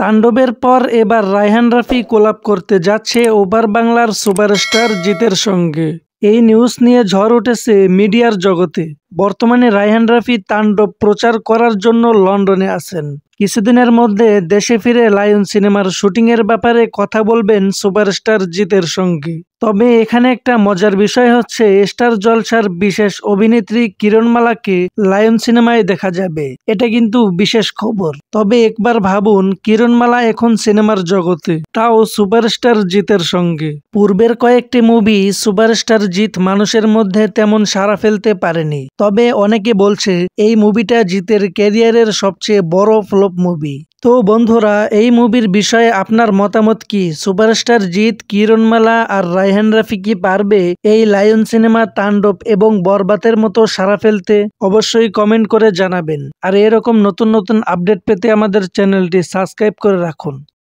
তাণ্ডবের পর এবার রায়হান রাফি কোলাপ করতে যাচ্ছে ওপার বাংলার সুপারস্টার জিতের সঙ্গে। এই নিউজ নিয়ে ঝড় উঠেছে মিডিয়ার জগতে। বর্তমানে রায়হান রাফি তাণ্ডব প্রচার করার জন্য লন্ডনে আছেন। কিছুদিনের মধ্যে দেশে ফিরে লায়ন সিনেমার শুটিংয়ের ব্যাপারে কথা বলবেন সুপারস্টার জিতের সঙ্গে। তবে এখানে একটা মজার বিষয় হচ্ছে স্টার জলসার বিশেষ অভিনেত্রী কিরণমালাকে লায়ন সিনেমায় দেখা যাবে। এটা কিন্তু বিশেষ খবর। তবে একবার ভাবুন, কিরণমালা এখন সিনেমার জগতে, তাও সুপারস্টার জিতের সঙ্গে। পূর্বের কয়েকটি মুভি সুপারস্টার জিত মানুষের মধ্যে তেমন সাড়া ফেলতে পারেনি। তবে অনেকে বলছে এই মুভিটা জিতের ক্যারিয়ারের সবচেয়ে বড় ফ্লপ মুভি। তো বন্ধুরা, এই মুভির বিষয়ে আপনার মতামত কি? সুপারস্টার জিত, কিরণমালা আর রায়হান রাফি কি পারবে এই লায়ন সিনেমা, তাণ্ডব এবং বরবাতের মতো সাড়া ফেলতে? অবশ্যই কমেন্ট করে জানাবেন। আর এরকম নতুন নতুন আপডেট পেতে আমাদের চ্যানেলটি সাবস্ক্রাইব করে রাখুন।